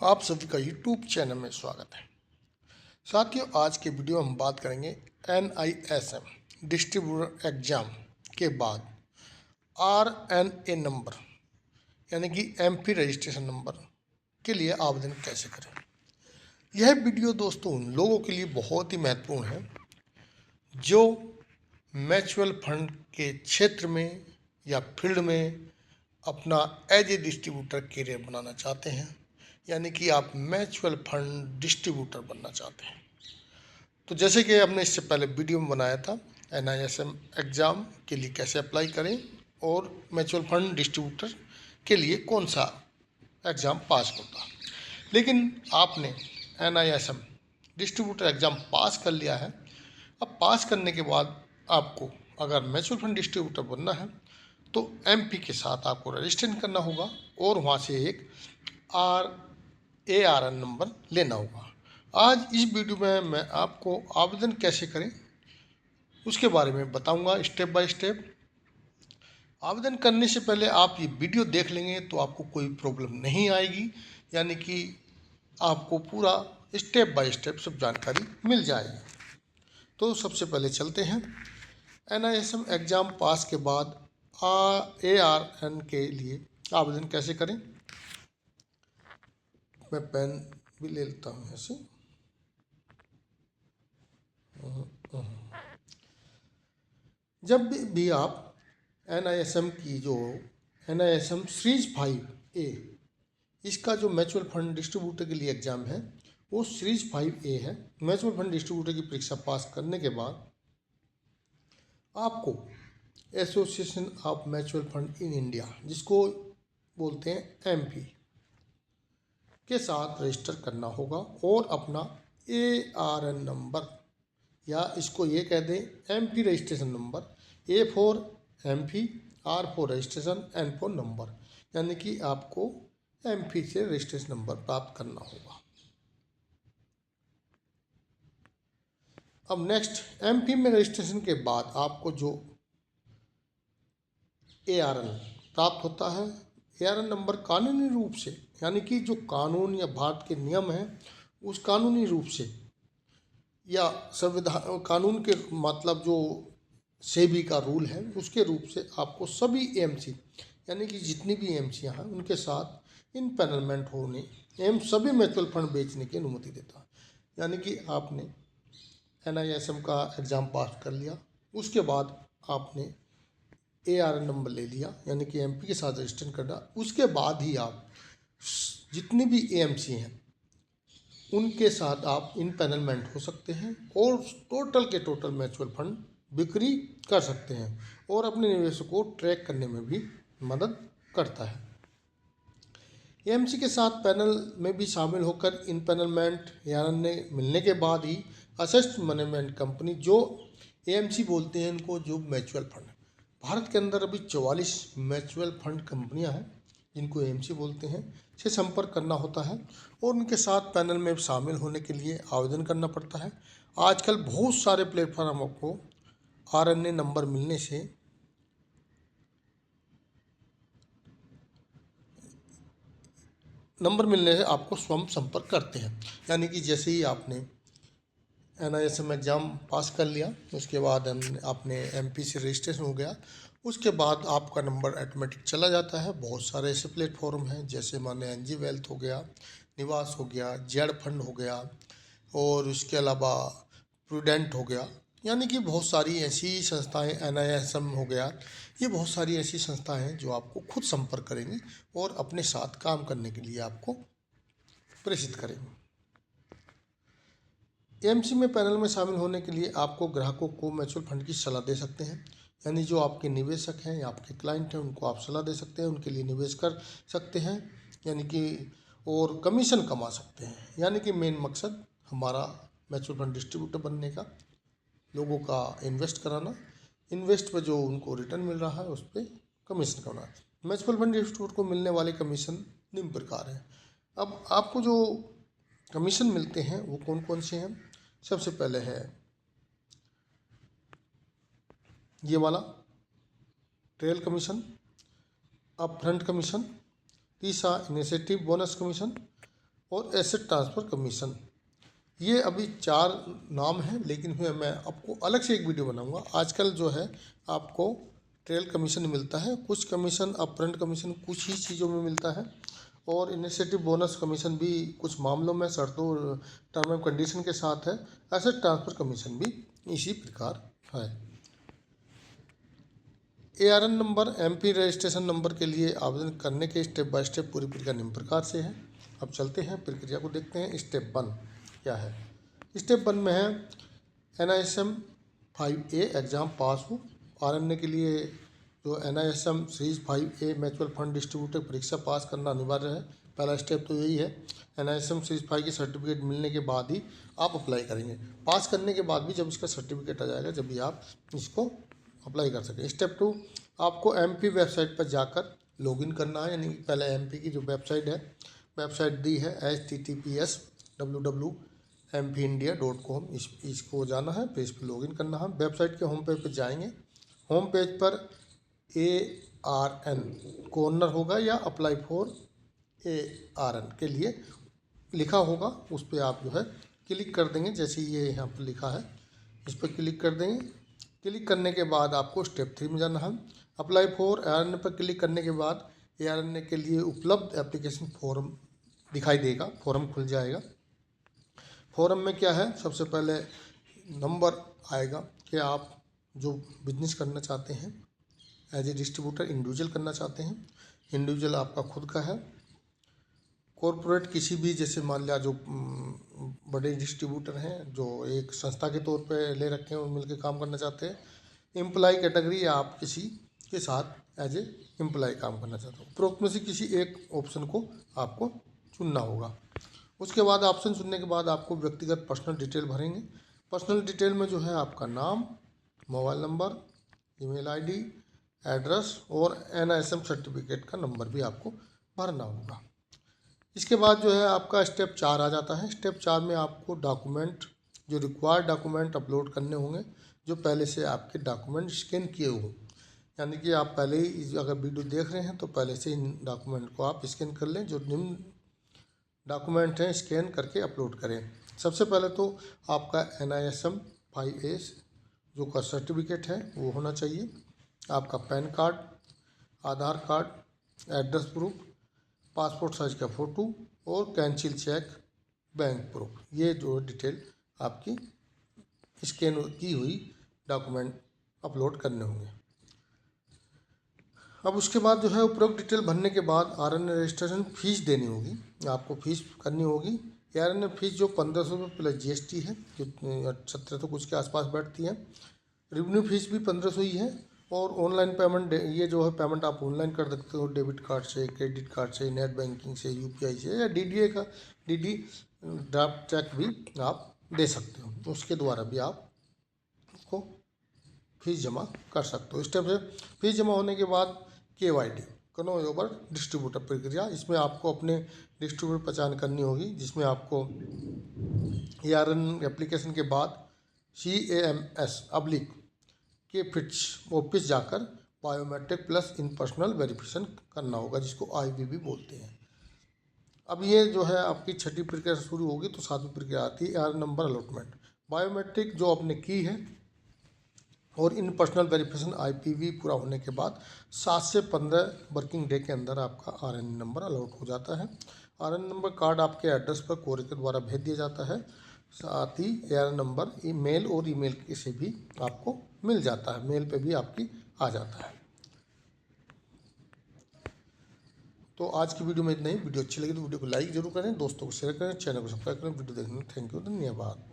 आप सभी का यूट्यूब चैनल में स्वागत है। साथियों, आज के वीडियो में हम बात करेंगे NISM डिस्ट्रीब्यूटर एग्ज़ाम के बाद RNA नंबर यानी कि MP रजिस्ट्रेशन नंबर के लिए आवेदन कैसे करें। यह वीडियो दोस्तों उन लोगों के लिए बहुत ही महत्वपूर्ण है जो म्यूचुअल फंड के क्षेत्र में या फील्ड में अपना एज ए डिस्ट्रीब्यूटर करियर बनाना चाहते हैं, यानी कि आप म्यूचुअल फंड डिस्ट्रीब्यूटर बनना चाहते हैं। तो जैसे कि हमने इससे पहले वीडियो में बनाया था NISM एग्ज़ाम के लिए कैसे अप्लाई करें और म्यूचुअल फंड डिस्ट्रीब्यूटर के लिए कौन सा एग्ज़ाम पास होता। लेकिन आपने NISM डिस्ट्रीब्यूटर एग्ज़ाम पास कर लिया है। अब पास करने के बाद आपको अगर म्यूचुअल फंड डिस्ट्रीब्यूटर बनना है तो MP के साथ आपको रजिस्ट्रेशन करना होगा और वहाँ से एक ARN नंबर लेना होगा। आज इस वीडियो में मैं आपको आवेदन कैसे करें उसके बारे में बताऊंगा स्टेप बाय स्टेप। आवेदन करने से पहले आप ये वीडियो देख लेंगे तो आपको कोई प्रॉब्लम नहीं आएगी, यानी कि आपको पूरा स्टेप बाय स्टेप सब जानकारी मिल जाएगी। तो सबसे पहले चलते हैं NISM एग्ज़ाम पास के बाद ARN के लिए आवेदन कैसे करें। मैं पेन भी ले लेता हूँ ऐसे। जब भी आप NISM की जो NISM सीरीज 5A इसका जो म्यूचुअल फंड डिस्ट्रीब्यूटर के लिए एग्ज़ाम है वो सीरीज 5A है। म्यूचुअल फंड डिस्ट्रीब्यूटर की परीक्षा पास करने के बाद आपको association of mutual fund in India, जिसको बोलते हैं MP, के साथ रजिस्टर करना होगा और अपना ARN नंबर या इसको ये कह दें MP registration number, A for MP, R for registration, N for number, यानी कि आपको MP से रजिस्ट्रेशन नंबर प्राप्त करना होगा। अब नेक्स्ट MP में रजिस्ट्रेशन के बाद आपको जो ARN प्राप्त होता है, ARN नंबर कानूनी रूप से, यानी कि जो कानून या भारत के नियम हैं उस कानूनी रूप से या संविधान कानून के मतलब जो सेबी का रूल है उसके रूप से आपको सभी AMC यानी कि जितनी भी AMC हैं उनके साथ इनपैनलमेंट होने एवं सभी म्यूचुअल फंड बेचने की अनुमति देता है। यानी कि आपने NISM का एग्ज़ाम पास कर लिया, उसके बाद आपने ARN नंबर ले लिया, यानी कि MP के साथ रजिस्टर करना, उसके बाद ही आप जितनी भी AMC हैं उनके साथ आप इनपैनलमेंट हो सकते हैं और टोटल के टोटल म्यूचुअल फंड बिक्री कर सकते हैं और अपने निवेश को ट्रैक करने में भी मदद करता है। AMC के साथ पैनल में भी शामिल होकर इनपैनलमेंट ARN मिलने के बाद ही असेस्ट मैनेजमेंट कंपनी, जो AMC बोलते हैं इनको, जो म्यूचुअल फंड, भारत के अंदर अभी 44 म्यूचुअल फंड कंपनियां हैं जिनको AMC बोलते हैं, से संपर्क करना होता है और उनके साथ पैनल में शामिल होने के लिए आवेदन करना पड़ता है। आजकल बहुत सारे प्लेटफॉर्म आपको RNA नंबर मिलने से आपको स्वयं संपर्क करते हैं, यानी कि जैसे ही आपने NISM एग्ज़ाम पास कर लिया उसके बाद आपने MP से रजिस्ट्रेशन हो गया, उसके बाद आपका नंबर ऑटोमेटिक चला जाता है। बहुत सारे ऐसे प्लेटफॉर्म हैं जैसे माने NG वेल्थ हो गया, निवास हो गया, जेड फंड हो गया और उसके अलावा प्रूडेंट हो गया, यानी कि बहुत सारी ऐसी संस्थाएं, NISM हो गया, ये बहुत सारी ऐसी संस्थाएं हैं जो आपको खुद संपर्क करेंगी और अपने साथ काम करने के लिए आपको प्रेषित करेंगे। AMC में पैनल में शामिल होने के लिए आपको ग्राहकों को म्यूचुअल फंड की सलाह दे सकते हैं, यानी जो आपके निवेशक हैं या आपके क्लाइंट हैं उनको आप सलाह दे सकते हैं, उनके लिए निवेश कर सकते हैं, यानी कि और कमीशन कमा सकते हैं। यानी कि मेन मकसद हमारा म्यूचुअल फंड डिस्ट्रीब्यूटर बनने का, लोगों का इन्वेस्ट कराना, इन्वेस्ट पर जो उनको रिटर्न मिल रहा है उस पर कमीशन कमाना। म्यूचुअल फंड डिस्ट्रीब्यूटर को मिलने वाले कमीशन निम्न प्रकार हैं। अब आपको जो कमीशन मिलते हैं वो कौन कौन से हैं। सबसे पहले है ये वाला ट्रेल कमीशन, अपफ्रंट कमीशन, तीसरा इनिशिएटिव बोनस कमीशन और एसेट ट्रांसफ़र कमीशन। ये अभी 4 नाम हैं, लेकिन फिर मैं आपको अलग से एक वीडियो बनाऊंगा। आजकल जो है आपको ट्रेल कमीशन मिलता है, कुछ कमीशन अपफ्रंट कमीशन कुछ ही चीज़ों में मिलता है, और इनिशिएटिव बोनस कमीशन भी कुछ मामलों में शर्तों टर्म एंड कंडीशन के साथ है। एसेट ट्रांसफ़र कमीशन भी इसी प्रकार है। ARN number MP registration number के लिए आवेदन करने के स्टेप बाय स्टेप पूरी प्रक्रिया निम्न प्रकार से है। अब चलते हैं प्रक्रिया को देखते हैं। स्टेप 1 क्या है। स्टेप 1 में है NISM 5A एग्ज़ाम पास हो। RN के लिए जो NISM series 5A mutual fund distributor परीक्षा पास करना अनिवार्य है। पहला स्टेप तो यही है। NISM सीरीज 5 की सर्टिफिकेट मिलने के बाद ही आप अप्लाई करेंगे। पास करने के बाद भी जब इसका सर्टिफिकेट आ जाएगा, जब भी आप इसको अप्लाई कर सकें। स्टेप 2, आपको MP वेबसाइट पर जाकर लॉगिन करना है, यानी कि पहले MP की जो वेबसाइट है, वेबसाइट दी है https://www.mpindia.com, इसको जाना है, फिर इस पर लॉगिन करना है। वेबसाइट के होम पेज पर जाएंगे। होम पेज पर ARN कॉर्नर होगा या अप्लाई फॉर ARN के लिए लिखा होगा, उस पर आप जो है क्लिक कर देंगे। जैसे ये यहाँ पर लिखा है, इस पर क्लिक कर देंगे। क्लिक करने के बाद आपको स्टेप 3 में जाना है। अप्लाई फॉर ARN पर क्लिक करने के बाद ARN के लिए उपलब्ध एप्लीकेशन फॉर्म दिखाई देगा, फॉर्म खुल जाएगा। फॉर्म में क्या है, सबसे पहले नंबर आएगा कि आप जो बिजनेस करना चाहते हैं एज ए डिस्ट्रीब्यूटर, इंडिविजुअल करना चाहते हैं, इंडिविजुअल आपका खुद का है, कॉरपोरेट किसी भी, जैसे मान लिया जो बड़े डिस्ट्रीब्यूटर हैं जो एक संस्था के तौर पे ले रखे हैं और मिलकर काम करना चाहते हैं, एम्प्लॉय कैटेगरी, या आप किसी के साथ एज ए एम्प्लॉय काम करना चाहते हो। उपरोक्त में से किसी एक ऑप्शन को आपको चुनना होगा। उसके बाद ऑप्शन चुनने के बाद आपको व्यक्तिगत पर्सनल डिटेल भरेंगे। पर्सनल डिटेल में जो है आपका नाम, mobile number, email ID, address और NISM सर्टिफिकेट का नंबर भी आपको भरना होगा। इसके बाद जो है आपका स्टेप 4 आ जाता है। स्टेप 4 में आपको डॉक्यूमेंट, जो रिक्वायर्ड डॉक्यूमेंट अपलोड करने होंगे, जो पहले से आपके डॉक्यूमेंट स्कैन किए हों, यानी कि आप पहले ही अगर वीडियो देख रहे हैं तो पहले से इन डॉक्यूमेंट को आप स्कैन कर लें। जो निम्न डॉक्यूमेंट हैं स्कैन करके अपलोड करें। सबसे पहले तो आपका NISM 5A जो का सर्टिफिकेट है वो होना चाहिए, आपका PAN card, Aadhaar card, address proof, passport size का फ़ोटो और कैंसिल चेक, बैंक प्रूफ। ये जो डिटेल आपकी स्कैन की हुई डॉक्यूमेंट अपलोड करने होंगे। अब उसके बाद जो है उपरोक्त डिटेल भरने के बाद RN रजिस्ट्रेशन फीस देनी होगी, आपको फीस करनी होगी। RN फीस जो 1500 रुपये प्लस GST है, जो 1700 कुछ के आसपास बैठती है। रेवेन्यू फीस भी 1500 ही है। और ऑनलाइन पेमेंट, ये जो है पेमेंट आप ऑनलाइन कर सकते हो, डेबिट कार्ड से, क्रेडिट कार्ड से, नेट बैंकिंग से, UPI से, या DDA का DD ड्राफ्ट चेक भी आप दे सकते हो, उसके द्वारा भी आप को फीस जमा कर सकते हो। स्टेप से फीस जमा होने के बाद KYD, कन्वे ओवर डिस्ट्रीब्यूटर प्रक्रिया, इसमें आपको अपने डिस्ट्रीब्यूटर पहचान करनी होगी, जिसमें आपको ARN एप्लीकेशन के बाद CAMS के फिट्स ऑफिस जाकर बायोमेट्रिक प्लस इन पर्सनल वेरिफिकेशन करना होगा, जिसको IBB बोलते हैं। अब ये जो है आपकी छठी प्रक्रिया शुरू होगी, तो 7वीं प्रक्रिया आती है ARN नंबर अलॉटमेंट। बायोमेट्रिक जो आपने की है और इन पर्सनल वेरिफिकेशन IPV पूरा होने के बाद 7 से 15 वर्किंग डे के अंदर आपका RN नंबर अलॉट हो जाता है। RN नंबर कार्ड आपके एड्रेस पर कोरियर के द्वारा भेज दिया जाता है। साथ ही ARN नंबर ईमेल और ईमेल से भी आपको मिल जाता है, मेल पे भी आपकी आ जाता है। तो आज की वीडियो में इतना ही। वीडियो अच्छी लगी तो वीडियो को लाइक जरूर करें, दोस्तों को शेयर करें, चैनल को सब्सक्राइब करें। वीडियो देखने में थैंक यू, धन्यवाद।